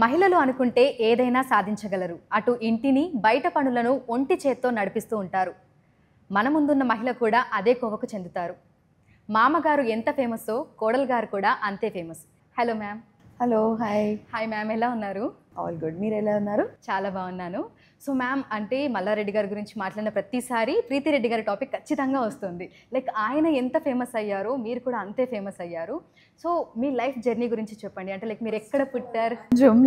మహిళలు అనుకుంటే ఏదైనా సాధించగలరు. అటు ఇంటిని, బయట పనులను ఒంటి చేత్తో నడిపిస్తూ ఉంటారు. మన ముందున్న మహిళ కూడా అదే కోవకు చెందుతారు. మామగారు ఎంత ఫేమస్సో కోడలు గారు కూడా అంతే famous. Hello ma'am. Hello, hi. Hi ma'am, ఎలా ఉన్నారు? All good. మీరు ఎలా ఉన్నారు? చాలా బాగున్నాను. సో మ్యామ్, అంటే మల్లారెడ్డి గారి గురించి మాట్లాడిన ప్రతిసారి ప్రీతిరెడ్డి గారి టాపిక్ ఖచ్చితంగా వస్తుంది. లైక్ ఆయన ఎంత ఫేమస్ అయ్యారో మీరు కూడా అంతే ఫేమస్ అయ్యారు. సో మీ లైఫ్ జర్నీ గురించి చెప్పండి. అంటే లైక్ మీరు ఎక్కడ పుట్టారు?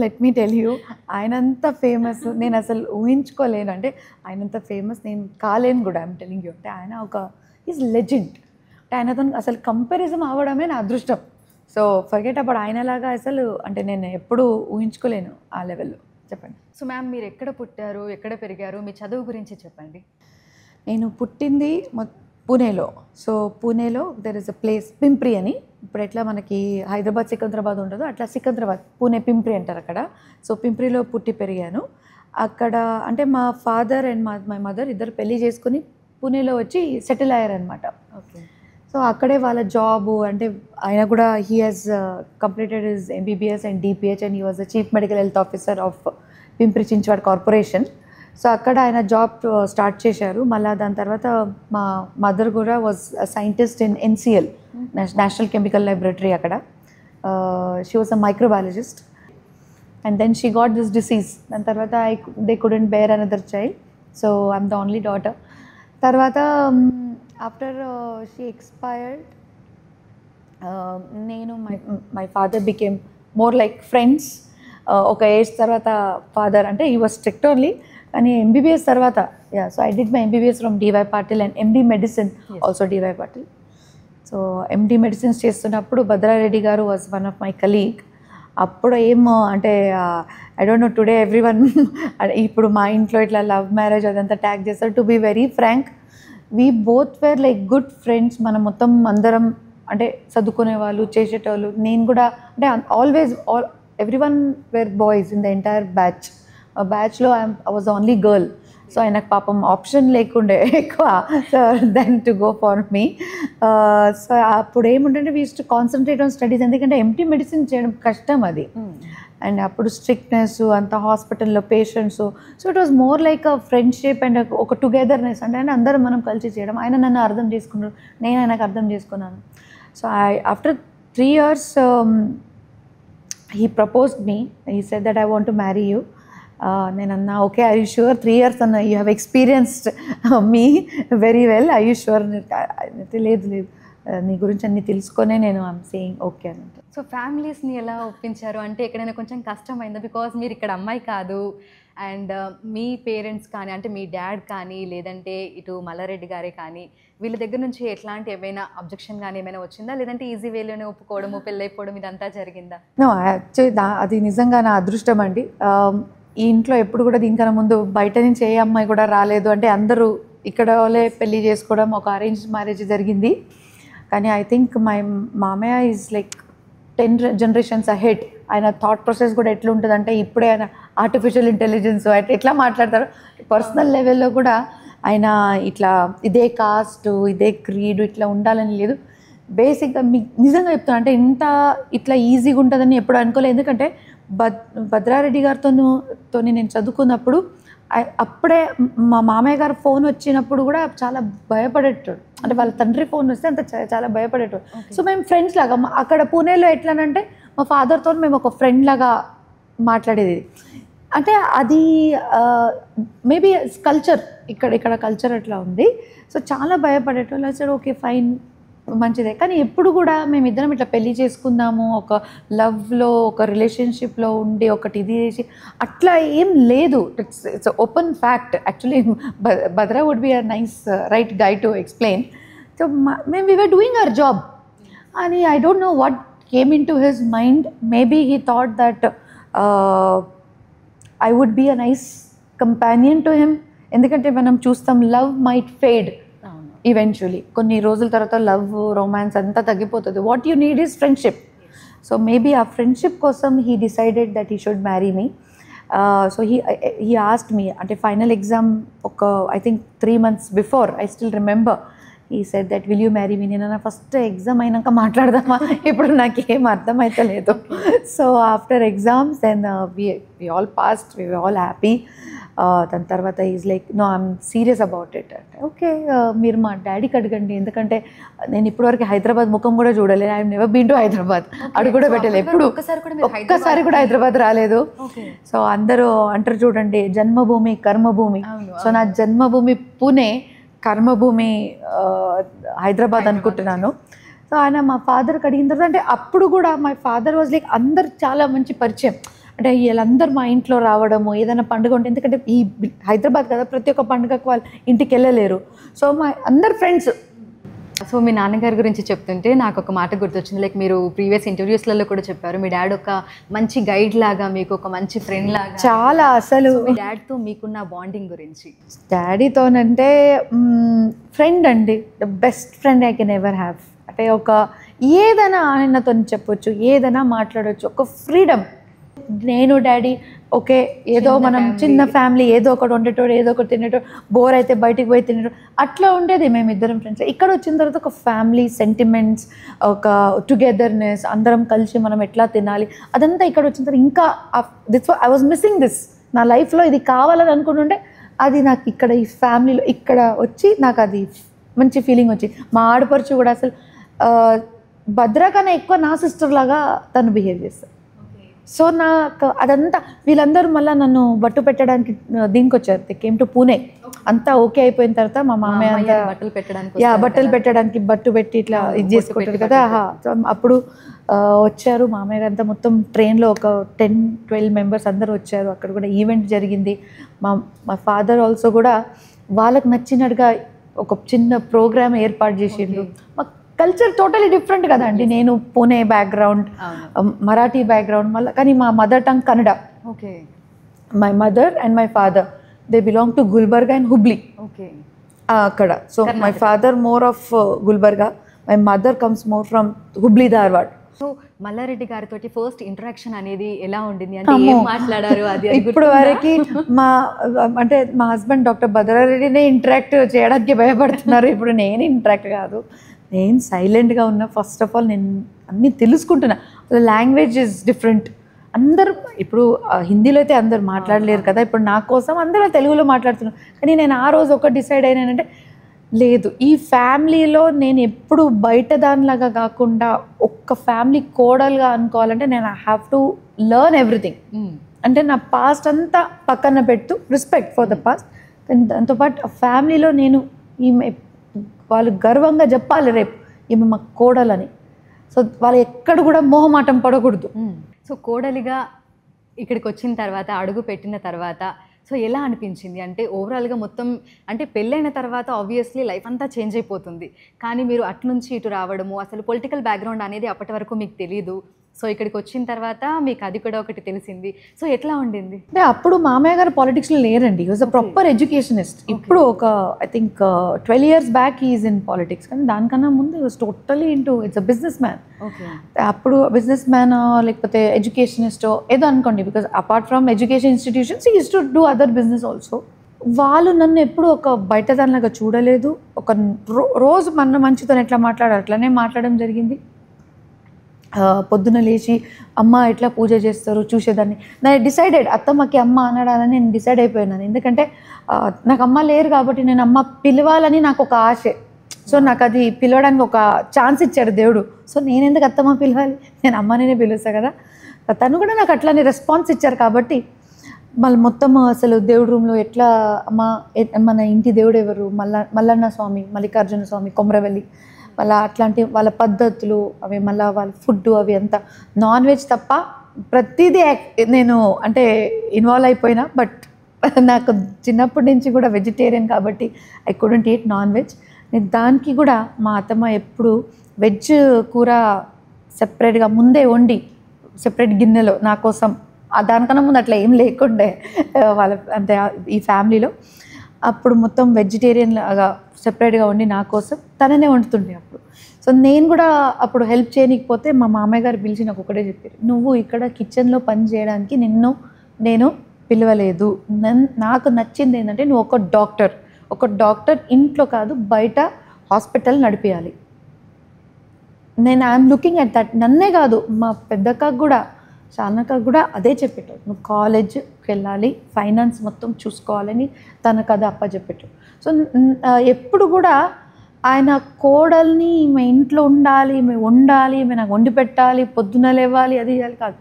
లెట్ మీ టెల్ యూ, ఆయనంత ఫేమస్ నేను అసలు ఊహించుకోలేను. అంటే ఆయనంత ఫేమస్ నేను కాలేను కూడా. I'm telling you. అంటే ఆయన ఒక ఈజ్ లెజెండ్. అంటే ఆయనతో అసలు కంపారిజన్ అవ్వడమే నా అదృష్టం. సో ఫర్గెట్ అబౌట్ ఆయనలాగా అసలు అంటే నేను ఎప్పుడూ ఊహించుకోలేను ఆ లెవెల్లో. చెప్పండి. సో మ్యామ్, మీరు ఎక్కడ పుట్టారు, ఎక్కడ పెరిగారు, మీ చదువు గురించి చెప్పండి. నేను పుట్టింది పూణేలో. సో పూణేలో there is a place Pimpri అని. ఇప్పుడు ఎట్లా మనకి హైదరాబాద్ సికింద్రాబాద్ ఉంటుందో అట్లా సికింద్రాబాద్ పూణే పింప్రి అంటారు అక్కడ. సో పింప్రిలో పుట్టి పెరిగాను. అక్కడ అంటే మా ఫాదర్ అండ్ మై మదర్ ఇద్దరు పెళ్లి చేసుకుని పూణేలో వచ్చి సెటిల్ అయ్యారనమాట. ఓకే. సో అక్కడే వాళ్ళ జాబు అంటే ఆయన కూడా he has completed his MBBS and DPH and he was the chief medical health officer of Pimpri Chinchwad corporation. So అక్కడ ఆయన జాబ్ స్టార్ట్ చేశారు. మళ్ళీ దాని తర్వాత మా మదర్ కూడా was scientist in NCL, national chemical laboratory అక్కడ. She was a microbiologist and then she got this disease. దాని తర్వాత they couldn't bear another child. So I'm the only daughter. తర్వాత ఆఫ్టర్ షీ ఎక్స్పైర్డ్ నేను my father became more like friends. ఒక age తర్వాత father అంటే ఈ was strict only, కానీ MBBS తర్వాత so I did my MBBS from DY Patil and MD medicine also DY Patil. So MD medicines చేస్తున్నప్పుడు భద్రారెడ్డి గారు was one of my colleague. అప్పుడు ఏమో అంటే I don't know today every one ఇప్పుడు మా ఇంట్లో ఇట్లా లవ్ మ్యారేజ్ అదంతా ట్యాగ్ చేస్తారు. To be very frank, we both were like good friends. మనం మొత్తం అందరం అంటే చదువుకునే వాళ్ళు, చేసేటోళ్ళు. నేను కూడా అంటే always every one were boys in the entire batch. బ్యాచ్లో I was only girl. So ఆయనకు పాపం ఆప్షన్ లేకుండే ఎక్కువ then to go for me. So అప్పుడు ఏముంటే we use to concentrate on studies. ఎందుకంటే ఎంటీ మెడిసిన్ చేయడం కష్టం అది. అండ్ అప్పుడు స్ట్రిక్ట్నెస్ అంత హాస్పిటల్లో patients. So it was more like a friendship and ఒక టుగెదర్నెస్. అంటే అందరం మనం కలిసి చేయడం. ఆయన నన్ను అర్థం చేసుకున్నారు, నేను ఆయనకు అర్థం చేసుకున్నాను. So after 3 years he proposed me. He said that I want to marry you. నేను అన్నా okay, I you sure? 3 years అన్న, you have experienced me very well, I you sure? లేదు లేదు, నీ గురించి అన్ని తెలుసుకొనే నేను ఐఎమ్ సేయింగ్ ఓకే అని. సో ఫ్యామిలీస్ని ఎలా ఒప్పించారు? అంటే ఎక్కడైనా కొంచెం కష్టమైందా? బికాజ్ మీరు ఇక్కడ అమ్మాయి కాదు అండ్ మీ పేరెంట్స్ కానీ అంటే మీ డాడ్ కానీ లేదంటే ఇటు మల్లారెడ్డి గారే కానీ వీళ్ళ దగ్గర నుంచి ఎట్లాంటి ఏమైనా అబ్జెక్షన్ కానీ ఏమైనా వచ్చిందా? లేదంటే ఈజీ వేలోనే ఒప్పుకోవడము, పెళ్ళైపోవడం ఇదంతా జరిగిందా? నో, యాక్చువల్లీ అది నిజంగా నా అదృష్టం అండి. ఈ ఇంట్లో ఎప్పుడు కూడా దీనికన్నా ముందు బయట నుంచి ఏ అమ్మాయి కూడా రాలేదు. అంటే అందరూ ఇక్కడ వాళ్ళే పెళ్ళి చేసుకోవడం, ఒక అరేంజ్ మ్యారేజ్ జరిగింది. కానీ ఐ థింక్ మై మామయ్య ఈజ్ లైక్ 10 generations అహెడ్. ఆయన థాట్ ప్రాసెస్ కూడా ఎట్లుంటుంది అంటే ఇప్పుడే ఆయన ఆర్టిఫిషియల్ ఇంటెలిజెన్స్ ఎట్లా మాట్లాడతారు. పర్సనల్ లెవెల్లో కూడా ఆయన ఇట్లా ఇదే కాస్ట్, ఇదే క్రీడ్ ఇట్లా ఉండాలని లేదు. బేసిక్గా మీకు నిజంగా చెప్తాను, అంటే ఇంత ఇట్లా ఈజీగా ఉంటుందని ఎప్పుడు అనుకోలేదు. ఎందుకంటే భద్రారెడ్డి గారితో నేను చదువుకున్నప్పుడు అప్పుడే మా మామయ్య గారు ఫోన్ వచ్చినప్పుడు కూడా చాలా భయపడేటోడు. అంటే వాళ్ళ తండ్రి ఫోన్ వస్తే అంత చాలా భయపడేటోడు. సో మేము ఫ్రెండ్స్ లాగా అక్కడ పూణేలో ఎట్లానంటే మా ఫాదర్తో మేము ఒక ఫ్రెండ్ లాగా మాట్లాడేది. అంటే అది మేబీ కల్చర్, ఇక్కడ కల్చర్ అట్లా ఉంది. సో చాలా భయపడేటోళ్ళు. సరే ఓకే ఫైన్, మంచిదే. కానీ ఎప్పుడు కూడా మేమిద్దరం ఇట్లా పెళ్ళి చేసుకుందాము, ఒక లవ్లో ఒక రిలేషన్షిప్లో ఉండి ఒకటి ఇది చేసి అట్లా ఏం లేదు. It's open fact. Actually Bhadra would be a nice right guy to explain. So మేము we were doing our job అని I don't know what came into his mind. Maybe he thought that I would be a nice companion to him. ఎందుకంటే మనం చూస్తాం love might fade eventually. కొన్ని రోజుల తర్వాత love, romance అంతా తగ్గిపోతుంది. What you need is friendship. So maybe ఆ friendship కోసం he decided that he should marry me. So he asked me అంటే ఫైనల్ ఎగ్జామ్ ఒక I think 3 months before, I still remember. He said that will you marry me. నేను first exam అయినాక మాట్లాడదామా, ఇప్పుడు నాకేం అర్థమైతే లేదు. So after exams then we all passed, we all happy. దాని తర్వాత is like no I'm serious about it అంటే ఓకే మీరు మా డాడీకి అడగండి, ఎందుకంటే నేను ఇప్పటివరకు హైదరాబాద్ ముఖం కూడా చూడలేదు. I never been to Hyderabad, అడుగు కూడా పెట్టలేదు ఎప్పుడు, ఒక్కసారి కూడా హైదరాబాద్ రాలేదు. సో అందరూ అంటారు చూడండి జన్మభూమి కర్మభూమి, సో నా జన్మభూమి పూణే, కర్మభూమి హైదరాబాద్ అనుకుంటున్నాను. సో ఆయన మా ఫాదర్కి అడిగిన తర్వాత అంటే అప్పుడు కూడా మై ఫాదర్ వాజ్ లైక్ అందరు చాలా మంచి పరిచయం, అంటే వీళ్ళందరూ మా ఇంట్లో రావడము, ఏదైనా పండుగ ఉంటే, ఎందుకంటే ఈ హైదరాబాద్ కదా ప్రతి ఒక్క పండుగకు వాళ్ళు ఇంటికి వెళ్ళలేరు. సో మా అందరు ఫ్రెండ్స్. సో మీ నాన్నగారి గురించి చెప్తుంటే నాకు ఒక మాట గుర్తొచ్చింది. లైక్ మీరు ప్రీవియస్ ఇంటర్వ్యూస్లలో కూడా చెప్పారు మీ డాడ్ ఒక మంచి గైడ్ లాగా, మీకు ఒక మంచి ఫ్రెండ్ లాగా. చాలా అసలు మీ డాడ్తో మీకున్న బాండింగ్ గురించి. డాడీతోనంటే ఫ్రెండ్ అండి, the best friend I can ever have. అంటే ఒక ఏదైనా ఆయనతో చెప్పొచ్చు, ఏదైనా మాట్లాడవచ్చు, ఒక ఫ్రీడమ్. నేను డాడీ ఓకే ఏదో మనం చిన్న ఫ్యామిలీ, ఏదో ఒకటి వండేటోడు, ఏదో ఒకటి తినేటోడు, బోర్ అయితే బయటికి పోయి తినేటోడు, అట్లా ఉండేది మేమిద్దరం ఫ్రెండ్స్. ఇక్కడ వచ్చిన తర్వాత ఒక ఫ్యామిలీ సెంటిమెంట్స్, ఒక టుగెదర్నెస్, అందరం కలిసి మనం ఎట్లా తినాలి, అదంతా ఇక్కడ వచ్చిన తర్వాత ఇంకా ఐ వాజ్ మిస్సింగ్ దిస్. నా లైఫ్లో ఇది కావాలని అనుకుంటుంటే అది నాకు ఇక్కడ ఈ ఫ్యామిలీలో ఇక్కడ వచ్చి నాకు అది మంచి ఫీలింగ్ వచ్చి. మా ఆడపడుచు కూడా అసలు భద్ర కన్నా ఎక్కువ నా సిస్టర్ లాగా తను బిహేవ్ చేస్తారు. సో నాకు అదంతా వీళ్ళందరూ మళ్ళీ నన్ను బట్టు పెట్టడానికి దీనికి వచ్చారు, దే కేమ్ టు పూణే. అంతా ఓకే అయిపోయిన తర్వాత మా మామయ్య అంతా బట్టలు పెట్టడానికి బట్టు పెట్టి ఇట్లా ఇది చేసుకుంటారు కదా, సో అప్పుడు వచ్చారు మామయ్య గారు అంతా. మొత్తం ట్రైన్లో ఒక 10-12 మెంబర్స్ అందరూ వచ్చారు. అక్కడ కూడా ఈవెంట్ జరిగింది. మా ఫాదర్ ఆల్సో కూడా వాళ్ళకి నచ్చినట్టుగా ఒక చిన్న ప్రోగ్రామ్ ఏర్పాటు చేసిండ్రు. మా కల్చర్ టోటలీ డిఫరెంట్ కదా అండి. నేను పూణే బ్యాక్గ్రౌండ్, మరాఠీ బ్యాక్గ్రౌండ్, మళ్ళీ కానీ మా mother tongue Kannada. Okay. My mother and my father they belong to Gulbarga and Hubli. Okay. అక్కడ. So my father more of Gulbarga, my mother comes more from Hubli Dharwad. So Mallareddy గారితో ఫస్ట్ ఇంటరాక్షన్ అనేది ఎలా ఉండింది, అంటే ఏం మాట్లాడారు? అది ఇప్పుడు వరకు అంటే మా హస్బెండ్ డాక్టర్ భద్రారెడ్డినే ఇంటరాక్ట్ చేయడానికి భయపడుతున్నారు. ఇప్పుడు నేను ఇంటరాక్ట్ కాదు, నేను సైలెంట్గా ఉన్నా. ఫస్ట్ ఆఫ్ ఆల్ నేను అన్నీ తెలుసుకుంటున్నా. Language is different. అందరూ ఇప్పుడు హిందీలో అయితే అందరు మాట్లాడలేరు కదా, ఇప్పుడు నా కోసం అందరూ తెలుగులో మాట్లాడుతున్నారు. కానీ నేను ఆ రోజు ఒక డిసైడ్ అయినానంటే లేదు, ఈ ఫ్యామిలీలో నేను ఎప్పుడు బయట దానిలాగా కాకుండా ఒక్క ఫ్యామిలీ కోడలుగా అనుకోవాలంటే నేను I have to learn everything. అంటే నా పాస్ట్ అంతా పక్కన పెట్టు, రెస్పెక్ట్ ఫర్ ద పాస్ట్, దాంతోపాటు ఆ ఫ్యామిలీలో నేను ఈమె వాళ్ళు గర్వంగా చెప్పాలి రేపు ఈమె మా కోడలని. సో వాళ్ళు ఎక్కడ కూడా మోహమాటం పడకూడదు. సో కోడలిగా ఇక్కడికి వచ్చిన తర్వాత, అడుగు పెట్టిన తర్వాత సో ఎలా అనిపించింది? అంటే ఓవరాల్గా మొత్తం అంటే పెళ్ళైన తర్వాత ఆబ్వియస్లీ లైఫ్ అంతా చేంజ్ అయిపోతుంది, కానీ మీరు అట్నుంచి ఇటు రావడము, అసలు పొలిటికల్ బ్యాక్గ్రౌండ్ అనేది అప్పటి వరకు మీకు తెలీదు. సో ఇక్కడికి వచ్చిన తర్వాత మీకు అది కూడా ఒకటి తెలిసింది. సో ఎట్లా ఉండింది? అంటే అప్పుడు మామయ్య గారు పాలిటిక్స్లో లేరండి, వాజ్ అ ప్రాపర్ ఎడ్యుకేషనిస్ట్. ఇప్పుడు ఒక I think 12 years back is in politics, కానీ దానికన్నా ముందు was totally into it's a business man. అప్పుడు బిజినెస్ మ్యాన్ లేకపోతే ఎడ్యుకేషనిస్టో ఏదో అనుకోండి, because apart from education institutions he use to do other business also. వాళ్ళు నన్ను ఎప్పుడు ఒక బయట దానిలాగా చూడలేదు. ఒక రోజు మన మంచితో ఎట్లా మాట్లాడారు అట్లనే మాట్లాడడం జరిగింది. పొద్దున లేచి అమ్మ ఎట్లా పూజ చేస్తారు చూసేదాన్ని. నేను డిసైడెడ్ అత్తమ్మకి అమ్మ అనడాలని నేను డిసైడ్ అయిపోయినాను. ఎందుకంటే నాకు అమ్మ లేరు కాబట్టి నేను అమ్మ పిలవాలని నాకు ఒక ఆశ. సో నాకు అది పిలవడానికి ఒక ఛాన్స్ ఇచ్చారు దేవుడు. సో నేను ఎందుకు అత్తమ్మ పిలవాలి, నేను అమ్మనే పిలుస్తాను కదా. తను కూడా నాకు అట్లానే రెస్పాన్స్ ఇచ్చారు కాబట్టి మళ్ళీ మొత్తం అసలు దేవుడి రూమ్లో ఎట్లా అమ్మ మన ఇంటి దేవుడు ఎవరు, మల్లన్న స్వామి, మల్లికార్జున స్వామి, కొమరవెల్లి, మళ్ళీ అట్లాంటి వాళ్ళ పద్ధతులు అవి, మళ్ళీ వాళ్ళ ఫుడ్ అవి అంతా నాన్ వెజ్ తప్ప ప్రతిదీ నేను అంటే ఇన్వాల్వ్ అయిపోయినా. బట్ నాకు చిన్నప్పటి నుంచి కూడా వెజిటేరియన్ కాబట్టి I couldn't eat non veg. నేను దానికి కూడా మా అత్తమ్మ ఎప్పుడు వెజ్ కూర సెపరేట్గా ముందే వండి సెపరేట్ గిన్నెలో నా కోసం, దానికన్నా ముందు అట్లా ఏం లేకుండే వాళ్ళ అంటే ఈ ఫ్యామిలీలో. అప్పుడు మొత్తం వెజిటేరియన్ లాగా సెపరేట్గా వండి నా కోసం తననే వండుతుండే అప్పుడు. సో నేను కూడా అప్పుడు హెల్ప్ చేయకపోతే మా మామయ్య గారు పిలిచి నాకు ఒకటే చెప్పారు, నువ్వు ఇక్కడ కిచెన్లో పని చేయడానికి నేను పిలవలేదు. నాకు నచ్చింది ఏంటంటే నువ్వు ఒక డాక్టర్ ఇంట్లో కాదు బయట హాస్పిటల్ నడిపించాలి. నేను ఐఎమ్ లుకింగ్ అట్ దట్. నన్నే కాదు, మా పెద్దక్కకు కూడా, చానక్కకు కూడా అదే చెప్పేటోడు, నువ్వు కాలేజ్కి వెళ్ళాలి, ఫైనాన్స్ మొత్తం చూసుకోవాలని తనకు అది అప్పచెప్పేటోడు. సో ఎప్పుడు కూడా ఆయన కోడల్ని ఈమె ఇంట్లో ఉండాలి, ఈమె వండాలి, ఈమె నాకు వండి పెట్టాలి, పొద్దున లేవాలి, అది చేయాలి కాదు.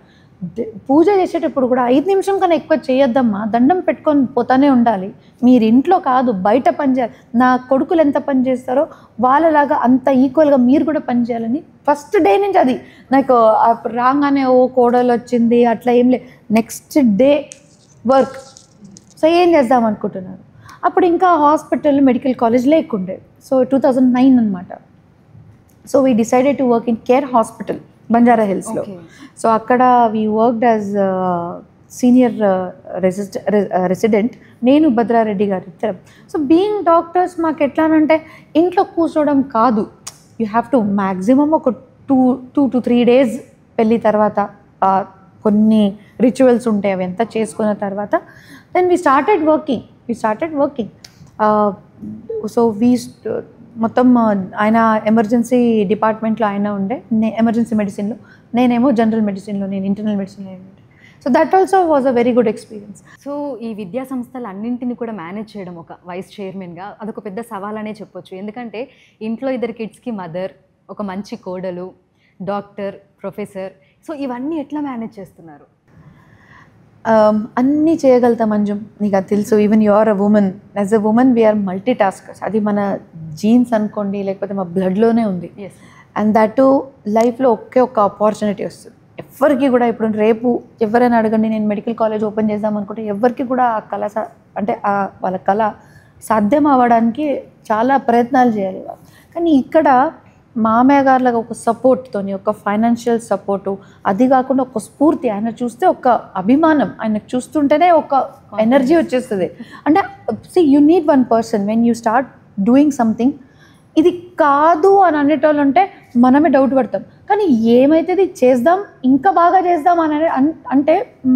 పూజ చేసేటప్పుడు కూడా 5 నిమిషం కన్నా ఎక్కువ చేయొద్దమ్మా, దండం పెట్టుకొని పోతానే ఉండాలి. మీరు ఇంట్లో కాదు బయట పని చేయాలి. నా కొడుకులు ఎంత పని చేస్తారో వాళ్ళలాగా అంత ఈక్వల్గా మీరు కూడా పని చేయాలని ఫస్ట్ డే నుంచి అది నాకు రాగానే ఓ కోడలు వచ్చింది అట్లా ఏం లేదు. Next day work. సో ఏం చేద్దాం అనుకుంటున్నారు. అప్పుడు ఇంకా హాస్పిటల్ మెడికల్ కాలేజ్ లేకుండే. సో 2009 అనమాట. So we decided to work in care hospital Banjara హిల్స్లో. సో అక్కడ we worked as senior resident, నేను భద్రారెడ్డి గారు ఇద్దరం. సో బీయింగ్ డాక్టర్స్ మాకు ఎట్లానంటే ఇంట్లో కూర్చోవడం కాదు, యూ హ్యావ్ టు మ్యాక్సిమం ఒక 2 to 3 days పెళ్ళి తర్వాత కొన్ని రిచువల్స్ ఉంటాయి, అవి ఎంత చేసుకున్న తర్వాత then we started working. So మొత్తం ఆయన ఎమర్జెన్సీ డిపార్ట్మెంట్లో ఆయన ఉండే, ఎమర్జెన్సీ మెడిసిన్లో, నేనేమో జనరల్ మెడిసిన్లో, నేను ఇంటర్నల్ మెడిసిన్లో ఉండే. So that also was a very good experience. So ఈ విద్యా సంస్థలు అన్నింటినీ కూడా మేనేజ్ చేయడం ఒక వైస్ చైర్మన్గా అదొక పెద్ద సవాలనే చెప్పొచ్చు. ఎందుకంటే ఇంట్లో 2 కిడ్స్కి మదర్, ఒక మంచి కోడలు, డాక్టర్, ప్రొఫెసర్, సో ఇవన్నీ ఎట్లా మేనేజ్ చేస్తున్నారు? అన్నీ చేయగలుగుతాం అంజుమ్, నీకు అది తెలుసు. Even you are a woman, as a woman we are multitaskers. అది మన జీన్స్ అనుకోండి, లేకపోతే మా బ్లడ్లోనే ఉంది. అండ్ దట్ లైఫ్లో ఒక్క ఆపర్చునిటీ వస్తుంది ఎవరికి కూడా. ఇప్పుడు రేపు ఎవరైనా అడగండి, నేను మెడికల్ కాలేజ్ ఓపెన్ చేద్దాం అనుకుంటే ఎవరికి కూడా ఆ కళ అంటే వాళ్ళ కళ సాధ్యం అవ్వడానికి చాలా ప్రయత్నాలు చేయాలి. కానీ ఇక్కడ మామయ్య గారులాగా ఒక సపోర్ట్తోని, ఒక ఫైనాన్షియల్ సపోర్టు, అది కాకుండా ఒక స్ఫూర్తి, ఆయన చూస్తే ఒక అభిమానం, ఆయనకు చూస్తుంటేనే ఒక ఎనర్జీ వచ్చేస్తుంది. అంటే you need one person when you start doing something. ఇది కాదు అని అనేటోళ్ళు ఉంటే మనమే డౌట్ పడతాం, కానీ ఏమైతుంది చేద్దాం, ఇంకా బాగా చేద్దాం అని అంటే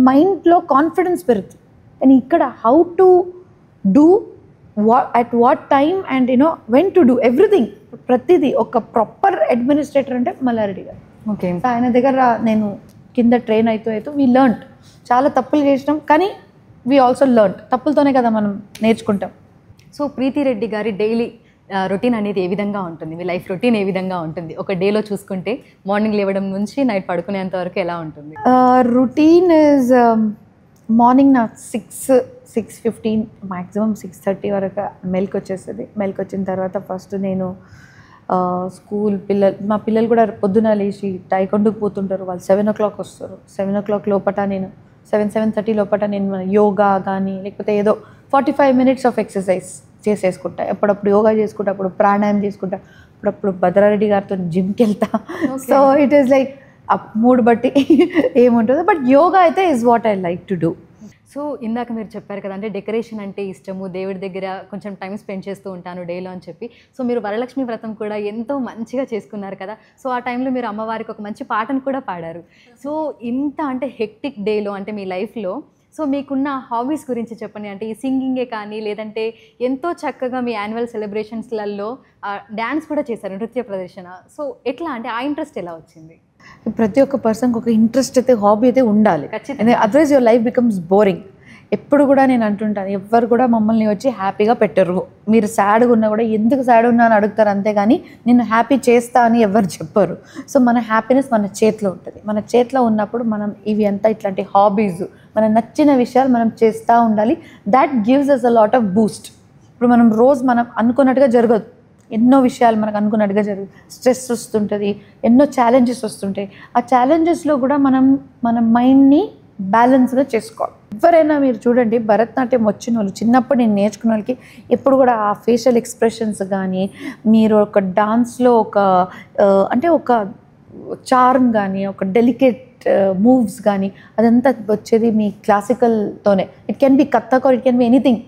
మైండ్లో కాన్ఫిడెన్స్ పెరుగుతుంది. కానీ ఇక్కడ how to do at what time and when to do everything, ప్రతిదీ ఒక ప్రాపర్ అడ్మినిస్ట్రేటర్ అంటే మల్లారెడ్డి గారు. ఓకే. ఆయన దగ్గర నేను కింద ట్రైన్ అవుతూ వీ లర్న్డ్. చాలా తప్పులు చేసినాం, కానీ వీ ఆల్సో లర్న్డ్. తప్పులతోనే కదా మనం నేర్చుకుంటాం. సో ప్రీతి రెడ్డి గారి డైలీ రొటీన్ అనేది ఏ విధంగా ఉంటుంది? మీ లైఫ్ రొటీన్ ఏ విధంగా ఉంటుంది? ఒక డేలో చూసుకుంటే మార్నింగ్ లేవడం నుంచి నైట్ పడుకునేంత వరకు ఎలా ఉంటుంది? రొటీన్ ఇస్ మార్నింగ్ నాకు 6:15 మ్యాక్సిమం 6:30 వరకు మెల్క్ వచ్చేస్తుంది. మెల్క్ వచ్చిన తర్వాత ఫస్ట్ నేను స్కూల్ మా పిల్లలు కూడా పొద్దున లేచి టైకొండకు పోతుంటారు. వాళ్ళు 7 o'clock వస్తారు. 7 o'clock లోపల నేను 7:30 లోపల నేను యోగా కానీ లేకపోతే ఏదో 45 minutes ఆఫ్ ఎక్సర్సైజ్ చేసేసుకుంటా. ఎప్పుడప్పుడు యోగా చేసుకుంటా, అప్పుడు ప్రాణాయామం చేసుకుంటా, అప్పుడప్పుడు భద్రారెడ్డి గారితో జిమ్కి వెళ్తా. So it is like mood బట్టి ఏముంటుందో, బట్ యోగా అయితే is what I like to do. So ఇందాక మీరు చెప్పారు కదా, అంటే డెకరేషన్ అంటే ఇష్టము, దేవుడి దగ్గర కొంచెం టైం స్పెండ్ చేస్తూ ఉంటాను డేలో అని చెప్పి. సో మీరు వరలక్ష్మి వ్రతం కూడా ఎంతో మంచిగా చేసుకున్నారు కదా. సో ఆ టైంలో మీరు అమ్మవారికి ఒక మంచి పాటను కూడా పాడారు. సో ఇంత అంటే హెక్టిక్ డేలో అంటే మీ లైఫ్లో సో మీకున్న హాబీస్ గురించి చెప్పండి. అంటే ఈ సింగింగే కానీ, లేదంటే ఎంతో చక్కగా మీ యాన్యువల్ సెలబ్రేషన్స్లలో డ్యాన్స్ కూడా చేశారు, నృత్య ప్రదర్శన. సో ఎట్లా అంటే ఆ ఇంట్రెస్ట్ ఎలా వచ్చింది? ప్రతి ఒక్క పర్సన్కి ఒక ఇంట్రెస్ట్ అయితే, హాబీ అయితే ఉండాలి. Otherwise your life becomes boring. ఎప్పుడు కూడా నేను అంటుంటాను, ఎవ్వరు కూడా మమ్మల్ని వచ్చి హ్యాపీగా పెట్టరు. మీరు సాడ్గా ఉన్నా కూడా ఎందుకు సాడ్ ఉన్నా అని అడుగుతారు, అంతేగాని నిన్ను హ్యాపీ చేస్తా అని ఎవరు చెప్పరు. సో మన హ్యాపీనెస్ మన చేతిలో ఉంటుంది. మన చేతిలో ఉన్నప్పుడు మనం ఇవి అంతా ఇట్లాంటి హాబీస్, మనకు నచ్చిన విషయాలు మనం చేస్తూ ఉండాలి. That gives us a lot of boost. ఇప్పుడు మనం రోజు మనం అనుకున్నట్టుగా జరగదు, ఎన్నో విషయాలు మనకు అనుకున్నట్టుగా జరుగుతుంది. స్ట్రెస్ వస్తుంటుంది, ఎన్నో ఛాలెంజెస్ వస్తుంటాయి. ఆ ఛాలెంజెస్లో కూడా మన మైండ్ని బ్యాలెన్స్గా చేసుకోవాలి. ఎవరైనా మీరు చూడండి, భరతనాట్యం వచ్చిన వాళ్ళు, చిన్నప్పుడు నేను నేర్చుకున్న వాళ్ళకి ఎప్పుడు కూడా ఆ ఫేషియల్ ఎక్స్ప్రెషన్స్ కానీ, మీరు ఒక డాన్స్లో అంటే ఒక చార్మ్ కానీ, ఒక డెలికేట్ మూవ్స్ కానీ, అదంతా వచ్చేది మీ క్లాసికల్తోనే. It can be Kathak or it can be anything.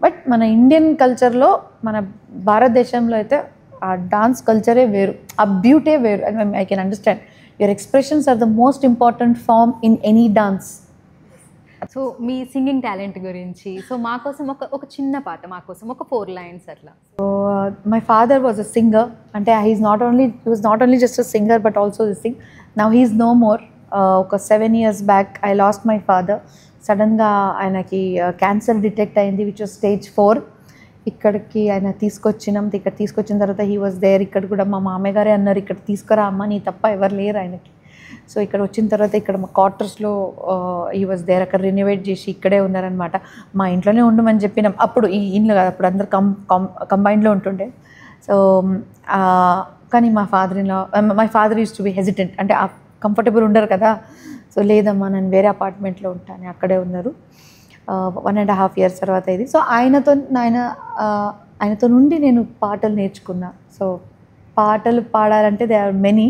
But మన ఇండియన్ కల్చర్లో, మన భారతదేశంలో అయితే ఆ డాన్స్ కల్చరే వేరు, ఆ బ్యూటీ వేరు. I can understand. Your expressions are the most important form in any dance. So మీ సింగింగ్ టాలెంట్ గురించి సో మా కోసం ఒక చిన్న పాట, మా కోసం ఒక 4 lines అట్లా. So my father was a singer, అంటే he was not only just a singer but also the sing. Now he is no more. ఒక 7 years back I lost my father. సడన్గా ఆయనకి క్యాన్సర్ డిటెక్ట్ అయింది, which was stage 4. ఇక్కడికి ఆయన ఇక్కడ తీసుకొచ్చిన తర్వాత హీ వాజ్ దేర్. ఇక్కడ కూడా మా మామయ్య గారే అన్నారు, ఇక్కడ తీసుకురా అమ్మ, నీ తప్ప ఎవరు లేరు ఆయనకి. సో ఇక్కడ వచ్చిన తర్వాత ఇక్కడ మా క్వార్టర్స్లో హీ వాజ్ దేర్. అక్కడ రెనోవేట్ చేసి ఇక్కడే ఉన్నారనమాట. మా ఇంట్లోనే ఉండమని చెప్పినాం. అప్పుడు ఈ ఇంట్లో కాదు, అప్పుడు అందరు కంబైన్డ్లో ఉంటుండే. సో కానీ my father use to be hesitant, అంటే కంఫర్టబుల్ ఉండరు కదా. సో లేదమ్మా నేను వేరే అపార్ట్మెంట్లో ఉంటాను, అక్కడే ఉన్నారు. 1.5 years తర్వాత ఇది. సో ఆయనతో నుండి నేను పాటలు నేర్చుకున్నా. సో పాటలు పాడాలంటే దే ఆర్ మెనీ.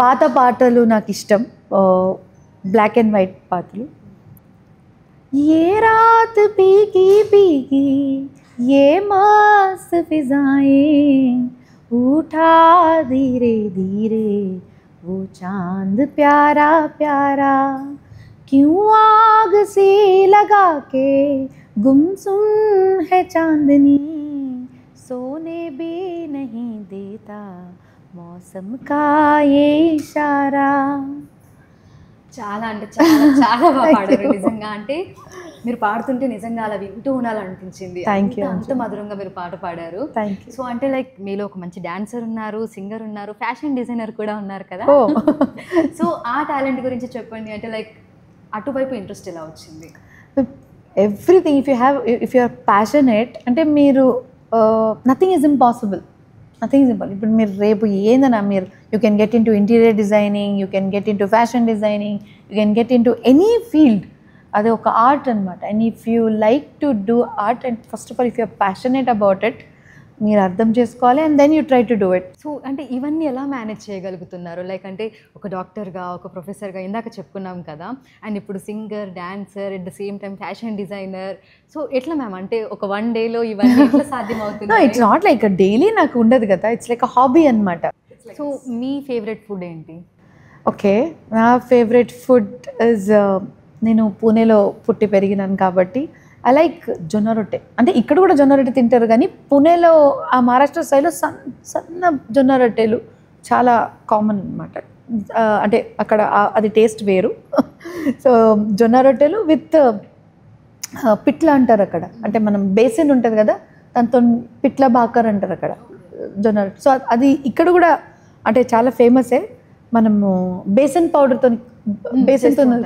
పాత పాటలు నాకు ఇష్టం, బ్లాక్ అండ్ వైట్ పాటలు. ఏ రాత్ పీకి పీకి ఏ మస్త్ ఫిజాయే ఉఠా ధీరే ధీరే वो चांद प्यारा प्यारा क्यों आग से लगा के गुमसुम है चांदनी सोने भी नहीं देता मौसम का ये इशारा. చాలా అంటే చాలా బాగా పాడారు నిజంగా. అంటే మీరు పాడుతుంటే నిజంగా అలా వింటూ ఉండాలనిపించింది. Thank you. అంత మధురంగా మీరు పాట పాడారు. Thank you. సో అంటే లైక్ మీలో ఒక మంచి డాన్సర్ ఉన్నారు, సింగర్ ఉన్నారు, ఫ్యాషన్ డిజైనర్ కూడా ఉన్నారు కదా. సో ఆ టాలెంట్ గురించి చెప్పండి. అంటే లైక్ అటువైపు ఇంట్రెస్ట్ ఎలా వచ్చింది? Everything if you are passionate అంటే మీరు నథింగ్ ఈజ్ ఇంపాసిబుల్. ఇప్పుడు మీరు రేపు ఏందన్నా మీరు you can get in to interior designing, you can get in to fashion designing, you can get in to any field. అది ఒక ఆర్ట్ అనమాట. And if you like to do art and first of all if you are passionate about it, మీరు అర్థం చేసుకోవాలి and then you try to do it. So అంటే ఇవన్నీ ఎలా manage చేయగలుగుతున్నారు? లైక్ అంటే ఒక డాక్టర్గా, ఒక ప్రొఫెసర్గా ఇందాక చెప్పుకున్నాం కదా, అండ్ ఇప్పుడు singer, dancer, at the same time fashion designer. So ఎట్లా మ్యామ్, అంటే ఒక 1 dayలో ఇవన్నీ ఎట్లా సాధ్యమవుతుంది? ఇట్స్ నాట్ లైక్ డైలీ నాకు ఉండదు కదా, ఇట్స్ లైక్ అ హాబీ అనమాట. సో మీ ఫేవరెట్ ఫుడ్ ఏంటి? ఓకే, నా ఫేవరెట్ ఫుడ్ ఇస్, నేను పూణేలో పుట్టి పెరిగినాను కాబట్టి ఐ లైక్ జొన్న రొట్టె. అంటే ఇక్కడ కూడా జొన్న రొట్టె తింటారు కానీ పూణేలో ఆ మహారాష్ట్ర స్టైల్లో సన్న జొన్న రొట్టెలు చాలా కామన్ అనమాట. అంటే అక్కడ అది టేస్ట్ వేరు. సో జొన్న రొట్టెలు విత్ పిట్ల అంటారు అక్కడ, అంటే మనం బేసిన్ ఉంటుంది కదా దాంతో పిట్ల బాకర్ అంటారు అక్కడ జొన్న రొట్టె. సో అది ఇక్కడ కూడా అంటే చాలా ఫేమసే. మనము బేసన్ పౌడర్తో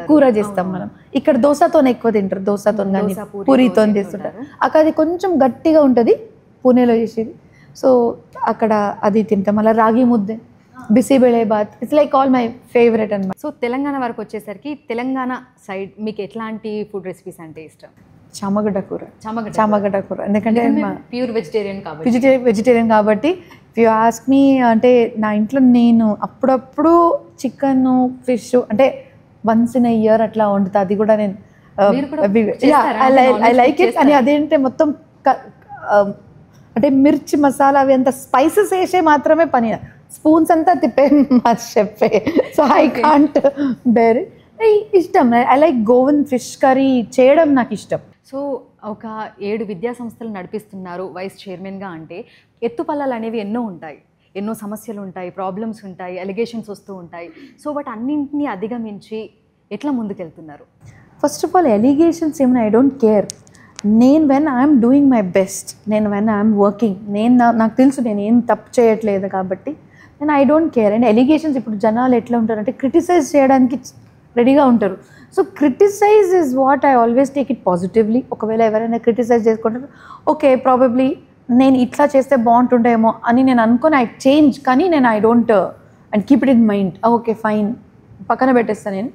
కూర చేస్తాం మనం. ఇక్కడ దోశతో ఎక్కువ తింటారు, దోశతో కానీ పూరితో చేస్తుంటారు. అక్కడ అది కొంచెం గట్టిగా ఉంటుంది పూణేలో చేసేది. సో అక్కడ అది తింటాం. అలా ragi mudde, bisibele bath, it's like all my favourite అనమాట. సో తెలంగాణ వరకు వచ్చేసరికి తెలంగాణ సైడ్ మీకు ఎట్లాంటి ఫుడ్ రెసిపీస్ అంటే ఇష్టం? చామగడ్డ కూర, ఎందుకంటే ప్యూర్ వెజిటేరియన్ కాబట్టి ఇఫ్ యూ ఆస్క్ మీ, అంటే నా ఇంట్లో నేను అప్పుడప్పుడు చికెన్, ఫిష్ అంటే వన్స్ ఇన్ ఎ ఇయర్ అట్లా వండుతా. అది కూడా నేను ఐ లైక్ ఇట్. అని అదేంటే మొత్తం అంటే మిర్చి మసాలా అవి అంత స్పైసెస్ వేసే మాత్రమే పని, స్పూన్స్ అంతా తిప్పే మా చెప్పే. So I can't bear it. ఇష్టం, I like Goan fish curry చేయడం నాకు ఇష్టం. సో ఒక 7 విద్యా సంస్థలు నడిపిస్తున్నారు వైస్ చైర్మన్గా. అంటే ఎత్తుపల్లాలు అనేవి ఎన్నో ఉంటాయి, ఎన్నో సమస్యలు ఉంటాయి, ప్రాబ్లమ్స్ ఉంటాయి, అలిగేషన్స్ వస్తూ ఉంటాయి. సో వాటి అన్నింటినీ అధిగమించి ఎట్లా ముందుకెళ్తున్నారు? ఫస్ట్ ఆఫ్ ఆల్ ఎలిగేషన్స్ ఏమైనా I don't care. When I'm doing my best, when I'm working, నాకు తెలుసు నేను ఏం తప్పు చేయట్లేదు కాబట్టి I don't care. And allegations ఇప్పుడు జనాలు ఎట్లా ఉంటారంటే క్రిటిసైజ్ చేయడానికి రెడీగా ఉంటారు. So criticise is what I always take it positively. ఒకవేళ ఎవరైనా క్రిటిసైజ్ చేసుకుంటారు, ఓకే ప్రాబబ్లీ నేను ఇట్లా చేస్తే బాగుంటుండేమో అని నేను అనుకొని ఐ చేంజ్. కానీ I don't and keep it in mind. Okay fine, పక్కన పెట్టేస్తాను. నేను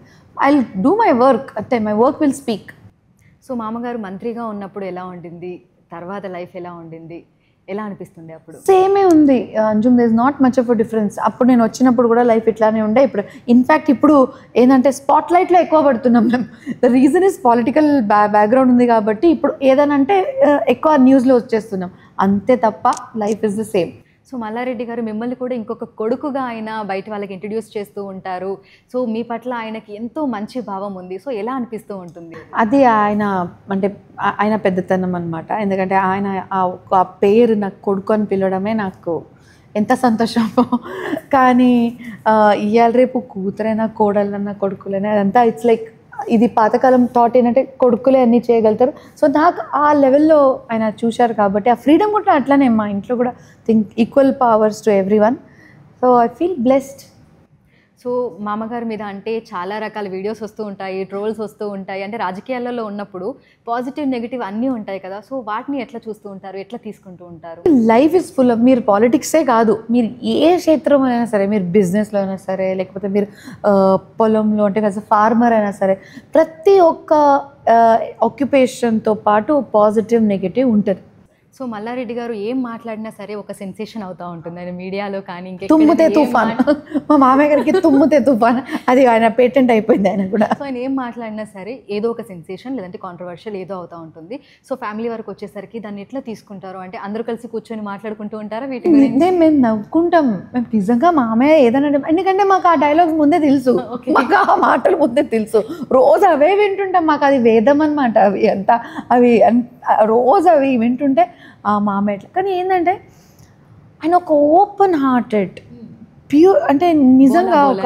ఐ డూ మై వర్క్, అంటే my work will speak. So మామగారు మంత్రిగా ఉన్నప్పుడు ఎలా ఉండింది, తర్వాత లైఫ్ ఎలా ఉండింది, ఎలా అనిపిస్తుంది? అప్పుడు సేమే ఉంది Anjum, there is not much of a difference. అప్పుడు నేను వచ్చినప్పుడు కూడా లైఫ్ ఇట్లానే ఉండే. ఇప్పుడు ఇన్ఫ్యాక్ట్ ఇప్పుడు ఏంటంటే స్పాట్ లైట్లో ఎక్కువ పడుతున్నాం మేము. The reason is political background ఉంది కాబట్టి ఇప్పుడు ఏదనంటే ఎక్కువ న్యూస్లో వచ్చేస్తున్నాం, అంతే తప్ప life is the same. So Malla Reddy గారు మిమ్మల్ని కూడా ఇంకొక కొడుకుగా ఆయన బయట వాళ్ళకి ఇంట్రడ్యూస్ చేస్తూ ఉంటారు. సో మీ పట్ల ఆయనకి ఎంతో మంచి భావం ఉంది. సో ఎలా అనిపిస్తూ ఉంటుంది? అది ఆయన అంటే ఆయన పెద్దతనం అనమాట. ఎందుకంటే ఆయన ఆ పేరు నాకు కొడుకు అని పిలవడమే నాకు ఎంత సంతోషమో. కానీ ఇవాళ రేపు కూతురైనా కోడలన్నా కొడుకులైనా అదంతా ఇట్స్ లైక్ ఇది పాతకాలం థాట్ ఏంటంటే కొడుకులే అన్నీ చేయగలుగుతారు. సో నాకు ఆ లెవెల్లో ఆయన చూశారు కాబట్టి ఆ ఫ్రీడమ్ కూడా అట్లానే మా ఇంట్లో కూడా equal powers to every one. So I feel blessed. So మామగారి మీద అంటే చాలా రకాల వీడియోస్ వస్తూ ఉంటాయి, ట్రోల్స్ వస్తూ ఉంటాయి. అంటే రాజకీయాలలో ఉన్నప్పుడు పాజిటివ్ నెగిటివ్ అన్నీ ఉంటాయి కదా. సో వాటిని ఎట్లా చూస్తూ ఉంటారు, ఎట్లా తీసుకుంటూ ఉంటారు? లైఫ్ ఇస్ ఫుల్ ఆఫ్, మీరు పాలిటిక్సే కాదు, మీరు ఏ క్షేత్రం అయినా సరే, మీరు బిజినెస్లో అయినా సరే, లేకపోతే మీరు పొలంలో అంటే యాజ్ అ ఫార్మర్ అయినా సరే, ప్రతి ఒక్క ఆక్యుపేషన్తో పాటు పాజిటివ్ నెగిటివ్ ఉంటుంది. సో మల్లారెడ్డి గారు ఏం మాట్లాడినా సరే ఒక సెన్సేషన్ అవుతూ ఉంటుంది ఆయన మీడియాలో కానీ తుమ్ముతే తుఫాన్. మా మామయ్య గారికి తుమ్ముతే తుఫాన్, అది ఆయన పేటెంట్ అయిపోయింది ఆయన కూడా. సో ఆయన ఏం మాట్లాడినా సరే ఏదో ఒక సెన్సేషన్ లేదంటే కాంట్రవర్షియల్ ఏదో అవుతూ ఉంటుంది. సో ఫ్యామిలీ వరకు వచ్చేసరికి దాన్ని ఎట్లా తీసుకుంటారు? అంటే అందరూ కలిసి కూర్చొని మాట్లాడుకుంటూ ఉంటారా వీటి గురించి? మేము నవ్వుకుంటాం. మేము నిజంగా మామయ్య ఏదైనా, ఎందుకంటే మాకు ఆ డైలాగ్స్ ముందే తెలుసు, మాకు ఆ మాటలు ముందే తెలుసు, రోజు అవే వింటుంటాం. మాకు అది వేదం అనమాట. అవి అంతా అవి రోజు అవి వింటుంటే ఆ మామయ్య. కానీ ఏంటంటే ఆయన ఒక ఓపెన్ హార్టెడ్ ప్యూర్, అంటే నిజంగా ఒక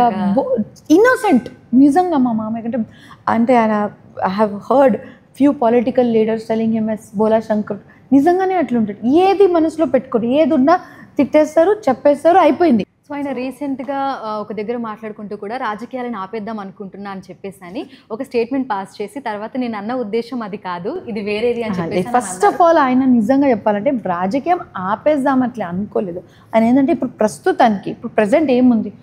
ఇన్నోసెంట్. నిజంగా మా మామయ్య కంటే అంటే ఆయన I have heard few political leaders telling him as Bhola Shankar. నిజంగానే అట్లుంటాడు. ఏది మనసులో పెట్టుకోరు, ఏది ఉన్నా తిట్టేస్తారు, చెప్పేస్తారు, అయిపోయింది. సో ఆయన రీసెంట్గా ఒక దగ్గర మాట్లాడుకుంటూ కూడా రాజకీయాలను ఆపేద్దాం అనుకుంటున్నా అని చెప్పేసి అని ఒక స్టేట్మెంట్ పాస్ చేసి తర్వాత నేను అన్న ఉద్దేశం అది కాదు, ఇది వేరేది అని చెప్పేసి. ఫస్ట్ ఆఫ్ ఆల్ ఆయన నిజంగా చెప్పాలంటే రాజకీయం ఆపేద్దాం అట్లా అనుకోలేదు. ఆయన ఏంటంటే ఇప్పుడు ప్రస్తుతానికి ఇప్పుడు ప్రజెంట్ ఏముంది,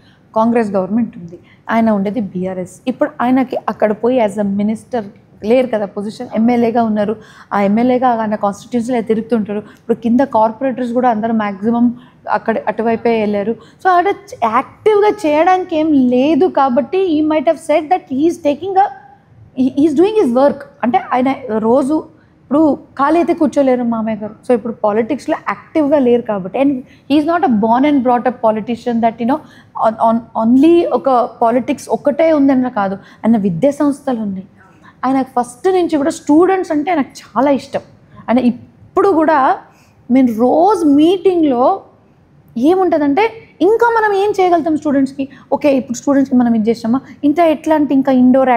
కాంగ్రెస్ గవర్నమెంట్ ఉంది, ఆయన ఉండేది బీఆర్ఎస్. ఇప్పుడు ఆయనకి అక్కడ పోయి యాజ్ అ మినిస్టర్ లేరు కదా పొజిషన్, ఎమ్మెల్యేగా ఉన్నారు. ఆ ఎమ్మెల్యేగా ఆయన కాన్స్టిట్యూన్సీలో తిరుగుతుంటారు. ఇప్పుడు కింద కార్పొరేటర్స్ కూడా అందరూ మ్యాక్సిమం అక్కడ అటువైపే వెళ్ళారు. సో అక్కడ యాక్టివ్గా చేయడానికి ఏం లేదు కాబట్టి he might have said that he's taking he's doing his work. అంటే ఆయన రోజు ఇప్పుడు ఖాళీ అయితే కూర్చోలేరు మామయ్య గారు. సో ఇప్పుడు పాలిటిక్స్లో యాక్టివ్గా లేరు కాబట్టి, and he's not a born and brought up politician that you know only ఒక పాలిటిక్స్ ఒక్కటే ఉందన్న కాదు, ఆయన విద్యా సంస్థలు ఉన్నాయి. ఆయనకు ఫస్ట్ నుంచి కూడా స్టూడెంట్స్ అంటే నాకు చాలా ఇష్టం. ఆయన ఇప్పుడు కూడా మేము రోజు మీటింగ్లో ఏముంటుందంటే ఇంకా మనం ఏం చేయగలుగుతాం స్టూడెంట్స్కి. ఓకే ఇప్పుడు స్టూడెంట్స్కి మనం ఇది చేసామా, ఇంకా ఎట్లాంటి ఇంకా ఇండోర్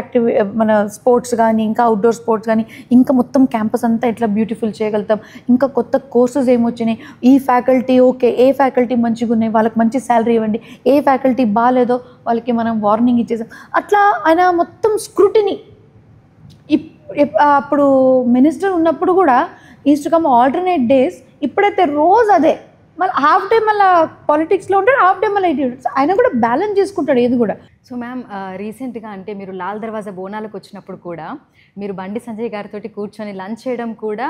మన స్పోర్ట్స్ కానీ ఇంకా అవుట్డోర్ స్పోర్ట్స్ కానీ ఇంకా మొత్తం క్యాంపస్ అంతా ఎట్లా బ్యూటిఫుల్ చేయగలుగుతాం, ఇంకా కొత్త కోర్సెస్ ఏమొచ్చినాయి, ఈ ఫ్యాకల్టీ ఓకే ఏ ఫ్యాకల్టీ మంచిగా ఉన్నాయి వాళ్ళకి మంచి శాలరీ ఇవ్వండి, ఏ ఫ్యాకల్టీ బాగాలేదో వాళ్ళకి మనం వార్నింగ్ ఇచ్చేసాం. అట్లా ఆయన మొత్తం స్క్రూటినీ. అప్పుడు మినిస్టర్ ఉన్నప్పుడు కూడా is to come alternate days, ఇప్పుడైతే రోజు అదే. మళ్ళీ హాఫ్ డే మళ్ళీ పాలిటిక్స్లో ఉంటాడు, హాఫ్ డే మళ్ళీ ఆయన కూడా బ్యాలెన్స్ చేసుకుంటాడు ఏది కూడా. సో మ్యామ్ రీసెంట్గా అంటే మీరు లాల్ దర్వాజా బోనాలకు వచ్చినప్పుడు కూడా మీరు బండి సంజయ్ గారితో కూర్చొని లంచ్ చేయడం కూడా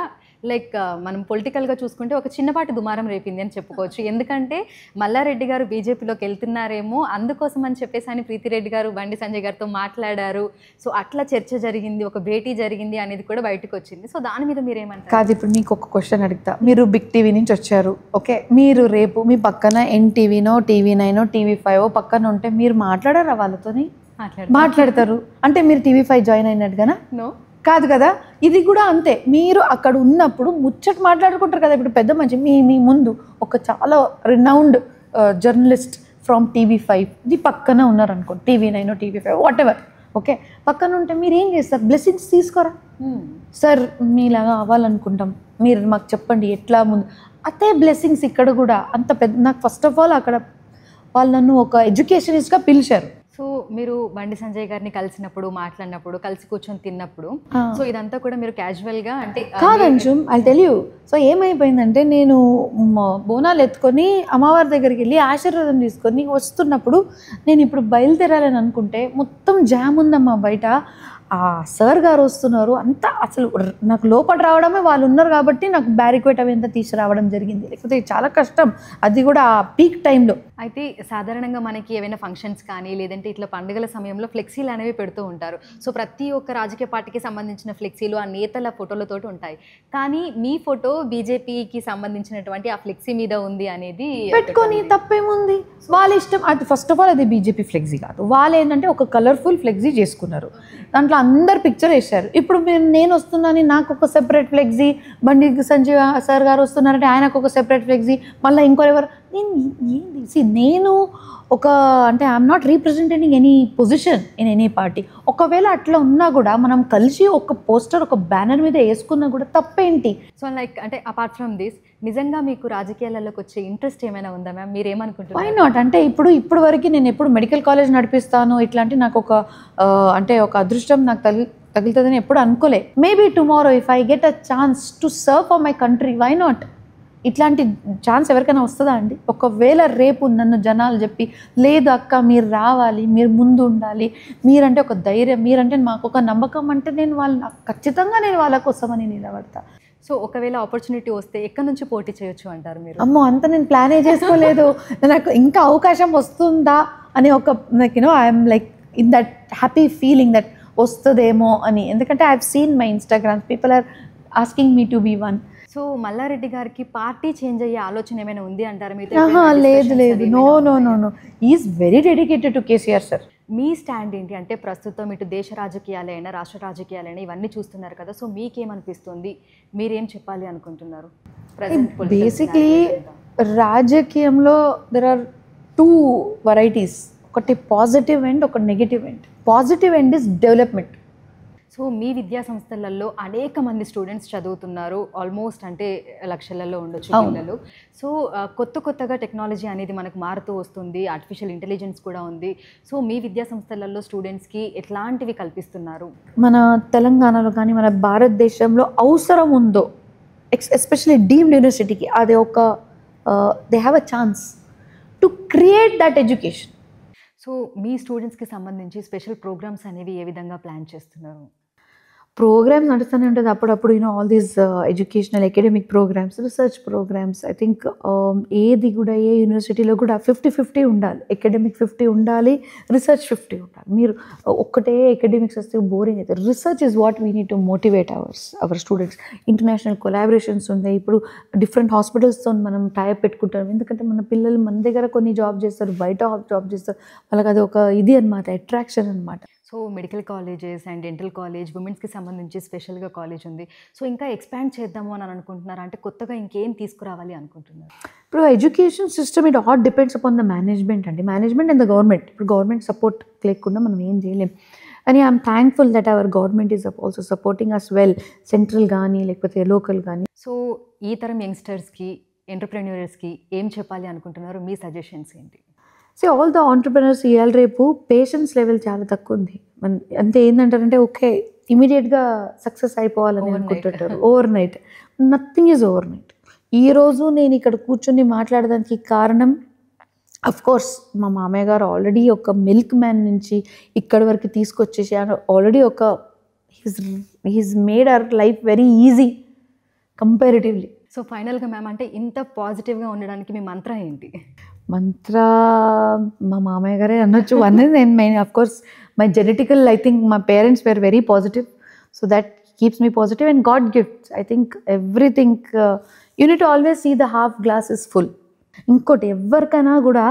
లైక్ మనం పొలిటికల్గా చూసుకుంటే ఒక చిన్నపాటి దుమారం రేపింది అని చెప్పుకోవచ్చు. ఎందుకంటే మల్లారెడ్డి గారు బీజేపీలోకి వెళ్తున్నారేమో అందుకోసం అని చెప్పేసి అని ప్రీతిరెడ్డి గారు బండి సంజయ్ గారితో మాట్లాడారు. సో అట్లా చర్చ జరిగింది, ఒక భేటీ జరిగింది అనేది కూడా బయటకు వచ్చింది. సో దాని మీద మీరు ఏమంటారు? కాదు, ఇప్పుడు మీకు ఒక క్వశ్చన్ అడుగుతా. మీరు బిగ్ టీవీ నుంచి వచ్చారు, ఓకే, మీరు రేపు మీ పక్కన ఎన్టీవీనో TV9 TV5 పక్కన ఉంటే మీరు మాట్లాడారా వాళ్ళతోని? మాట్లాడతారు. అంటే మీరు TV5 జాయిన్ అయినట్టుగానా? నో, కాదు కదా. ఇది కూడా అంతే, మీరు అక్కడ ఉన్నప్పుడు ముచ్చట మాట్లాడుకుంటారు కదా. ఇప్పుడు పెద్ద మంచి మీ ముందు ఒక చాలా రినౌండ్ జర్నలిస్ట్ ఫ్రమ్ TV5 ఇది పక్కన ఉన్నారనుకోండి, TV9 TV5 what ever, okay, పక్కన ఉంటే మీరు ఏం చేస్తారు? బ్లెస్సింగ్స్ తీసుకోరా? సార్ మీలాగా అవ్వాలనుకుంటాం, మీరు మాకు చెప్పండి ఎట్లా ముందు. అదే బ్లెస్సింగ్స్ ఇక్కడ కూడా అంత పెద్ద. నాకు ఫస్ట్ ఆఫ్ ఆల్ అక్కడ వాళ్ళు నన్ను ఒక ఎడ్యుకేషనిస్ట్గా పిలిచారు. సో మీరు బండి సంజయ్ గారిని కలిసినప్పుడు, మాట్లాడినప్పుడు, కలిసి కూర్చొని తిన్నప్పుడు, సో ఇదంతా కూడా మీరు క్యాజువల్గా అంటే కాదంచం ఐ టెల్ యూ. సో ఏమైపోయిందంటే నేను బోనాలు ఎత్తుకొని అమ్మవారి దగ్గరికి వెళ్ళి ఆశీర్వాదం తీసుకొని వస్తున్నప్పుడు నేను ఇప్పుడు బయలుదేరాలని అనుకుంటే మొత్తం జామ్ ఉందమ్మా బయట. ఆ సార్ గారు వస్తున్నారు అంతా అసలు నాకు లోపల రావడమే వాళ్ళు ఉన్నారు కాబట్టి నాకు బ్యారికేడ్ అవి ఎంత తీసుకురావడం జరిగింది, లేకపోతే చాలా కష్టం అది కూడా ఆ పీక్ టైంలో. అయితే సాధారణంగా మనకి ఏవైనా ఫంక్షన్స్ కానీ లేదంటే ఇట్లా పండుగల సమయంలో ఫ్లెక్సీలు అనేవి పెడుతూ ఉంటారు. సో ప్రతి ఒక్క రాజకీయ పార్టీకి సంబంధించిన ఫ్లెక్సీలు ఆ నేతల ఫోటోలతోటి ఉంటాయి. కానీ మీ ఫోటో బీజేపీకి సంబంధించినటువంటి ఆ ఫ్లెక్సీ మీద ఉంది అనేది పెట్టుకొని తప్పేముంది, వాళ్ళ ఇష్టం. అది ఫస్ట్ ఆఫ్ ఆల్ అది బీజేపీ ఫ్లెక్సీ కాదు, వాళ్ళు ఏంటంటే ఒక కలర్ఫుల్ ఫ్లెక్సీ చేసుకున్నారు, దాంట్లో అందరు పిక్చర్ వేశారు. ఇప్పుడు నేను వస్తున్నాను నాకు ఒక separate flexi, Bandi Sanjay sir గారు వస్తున్నారంటే ఆయనకు ఒక సెపరేట్ ఫ్లెక్సీ, మళ్ళీ ఇంకోరెవరు నేను ఒక అంటే I'm not representing any position in any party. ఒకవేళ అట్లా ఉన్నా కూడా మనం కలిసి ఒక పోస్టర్ ఒక బ్యానర్ మీద వేసుకున్నా కూడా తప్పేంటి. సో లైక్ అంటే అపార్ట్ ఫ్రమ్ దిస్ నిజంగా మీకు రాజకీయాలలోకి వచ్చే ఇంట్రెస్ట్ ఏమైనా ఉందా మ్యామ్? మీరు ఏమనుకుంటున్నారు? వై నాట్ అంటే ఇప్పుడు వరకు నేను ఎప్పుడు మెడికల్ కాలేజ్ నడిపిస్తాను ఇట్లాంటి నాకు ఒక అంటే ఒక అదృష్టం నాకు తగులుతుందని ఎప్పుడు అనుకోలే. Maybe tomorrow if I get a chance to serve for my country, why not. ఇట్లాంటి ఛాన్స్ ఎవరికైనా వస్తుందా అండి? ఒకవేళ రేపు నన్ను జనాలు చెప్పి లేదు అక్క మీరు రావాలి, మీరు ముందు ఉండాలి, మీరంటే ఒక ధైర్యం, మీరంటే మాకు ఒక నమ్మకం అంటే నేను ఖచ్చితంగా నేను వాళ్ళ కోసమని నిలబడతా. సో ఒకవేళ ఆపర్చునిటీ వస్తే ఎక్కడి నుంచి పోటీ చేయొచ్చు అంటారు మీరు? అమ్మో అంత నేను ప్లానే చేసుకోలేదు, నాకు ఇంకా అవకాశం వస్తుందా అని ఒక like I'm like in that happy feeling that వస్తుందేమో అని. ఎందుకంటే I have seen my Instagram people are asking me to be one. So Malla Reddy గారికి పార్టీ చేంజ్ అయ్యే ఆలోచన ఏమైనా ఉంది అంటారు మీతో? లేదు no is very dedicated to KCR sir. మీ స్టాండ్ ఏంటి అంటే ప్రస్తుతం ఇటు దేశ రాజకీయాలైనా రాష్ట్ర రాజకీయాలైనా ఇవన్నీ చూస్తున్నారు కదా, సో మీకేమనిపిస్తుంది, మీరేం చెప్పాలి అనుకుంటున్నారు? బేసిక్లీ రాజకీయంలో దెర్ ఆర్ 2 varieties, ఒకటి పాజిటివ్ ఎండ్ ఒక negative end. Positive end is development. So మీ విద్యా సంస్థలలో అనేక మంది స్టూడెంట్స్ చదువుతున్నారు, ఆల్మోస్ట్ అంటే లక్షలలో ఉండొచ్చు పిల్లలు. సో కొత్తగా టెక్నాలజీ అనేది మనకు మారుతూ వస్తుంది, ఆర్టిఫిషియల్ ఇంటెలిజెన్స్ కూడా ఉంది. సో మీ విద్యా సంస్థలలో స్టూడెంట్స్కి ఎట్లాంటివి కల్పిస్తున్నారు? మన తెలంగాణలో కానీ మన భారతదేశంలో అవసరం ఉందో ఎస్పెషలీ డీమ్డ్ యూనివర్సిటీకి అది ఒక they have a chance to create that education. So మీ స్టూడెంట్స్కి సంబంధించి స్పెషల్ ప్రోగ్రామ్స్ అనేవి ఏ విధంగా ప్లాన్ చేస్తున్నారు? ప్రోగ్రామ్స్ నడుస్తూనే ఉంటుంది అప్పుడప్పుడు all these educational academic programmes, research programmes. I think ఏది కూడా ఏ యూనివర్సిటీలో కూడా 50-50 ఉండాలి, అకాడమిక్ 50 ఉండాలి, రీసెర్చ్ 50 ఉండాలి. మీరు ఒక్కటే అకాడమిక్స్ వస్తే బోరింగ్ అవుతుంది. Research is what we need to motivate our students. International collaborations ఉన్నాయి, ఇప్పుడు డిఫరెంట్ హాస్పిటల్స్తో మనం టైప్ పెట్టుకుంటాం. ఎందుకంటే మన పిల్లలు మన దగ్గర కొన్ని జాబ్ చేస్తారు, బయట జాబ్ చేస్తారు, వాళ్ళకి అది ఒక ఇది అనమాట, అట్రాక్షన్ అనమాట. So medical colleges and dental college, ఉమెన్స్కి సంబంధించి స్పెషల్గా కాలేజ్ ఉంది. సో ఇంకా ఎక్స్పాండ్ చేద్దాము అని అనుకుంటున్నారు అంటే కొత్తగా ఇంకేం తీసుకురావాలి అనుకుంటున్నారు? ఇప్పుడు education system it all depends upon the management అండి, మేనేజ్మెంట్ అండ్ ద గవర్నమెంట్. ఇప్పుడు గవర్నమెంట్ సపోర్ట్ లేకుండా మనం ఏం చేయలేం. అని I'm thankful that our government is also supporting as well, central కానీ లేకపోతే లోకల్ కానీ. సో ఈ తరం యంగ్స్టర్స్కి, ఎంటర్ప్రెన్యూర్స్కి ఏం చెప్పాలి అనుకుంటున్నారు? మీ సజెషన్స్ ఏంటి? సో ఆల్ ద ఆంటర్ప్రెనర్స్ ఇవాళ రేపు పేషెన్స్ లెవెల్ చాలా తక్కువ ఉంది. అంతే ఏంటంటారంటే ఓకే ఇమీడియట్గా సక్సెస్ అయిపోవాలని అనుకుంటుంటారు. Overnight nothing is overnight. ఈరోజు నేను ఇక్కడ కూర్చొని మాట్లాడడానికి కారణం అఫ్కోర్స్ మా మామయ్య గారు ఆల్రెడీ ఒక మిల్క్ మ్యాన్ నుంచి ఇక్కడి వరకు తీసుకొచ్చేసి ఆల్రెడీ ఒక he's made our life very easy comparatively. So ఫైనల్గా మ్యామ్ అంటే ఇంత పాజిటివ్గా ఉండడానికి మీ మంత్ర ఏంటి? మంత్ర మా మామయ్య గారే అనొచ్చు. వన్ ఇస్ నేను main of course my genetical, I think my parents were very positive, so that keeps me positive and God gifts. I think everything you need to always see the half glass is full. ఇంకోటి ఎవరికైనా కూడా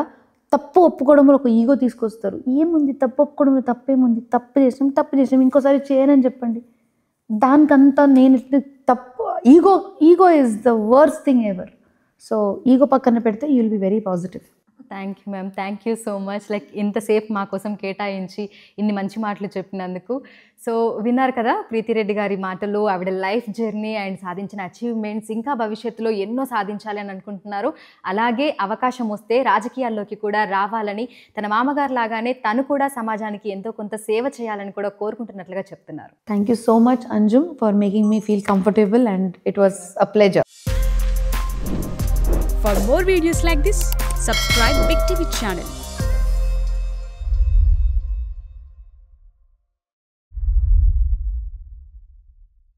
తప్పు ఒప్పుకోవడంలో ఒక ego తీసుకొస్తారు. ఏముంది తప్పు ఒప్పుకోవడంలో తప్పేముంది, తప్పు చేసాం ఇంకోసారి చేయనని చెప్పండి. దానికంతా నేను తప్పు ego is the worst thing ever. So ego పక్కన పెడితే you will be very positive. Thank you ma'am, thank you so much. Like ఇంతసేపు మా కోసం కేటాయించి ఇన్ని మంచి మాటలు చెప్పినందుకు. సో విన్నారు కదా ప్రీతిరెడ్డి గారి మాటలు, ఆవిడ లైఫ్ జర్నీ అండ్ సాధించిన అచీవ్మెంట్స్, ఇంకా భవిష్యత్తులో ఎన్నో సాధించాలి అని అనుకుంటున్నారు. అలాగే అవకాశం వస్తే రాజకీయాల్లోకి కూడా రావాలని, తన మామగారు లాగానే తను కూడా సమాజానికి ఎంతో కొంత సేవ చేయాలని కూడా కోరుకుంటున్నట్లుగా చెప్తున్నారు. Thank you so much Anjum for making me feel comfortable and it was a pleasure. For more videos like this, subscribe Big TV channel.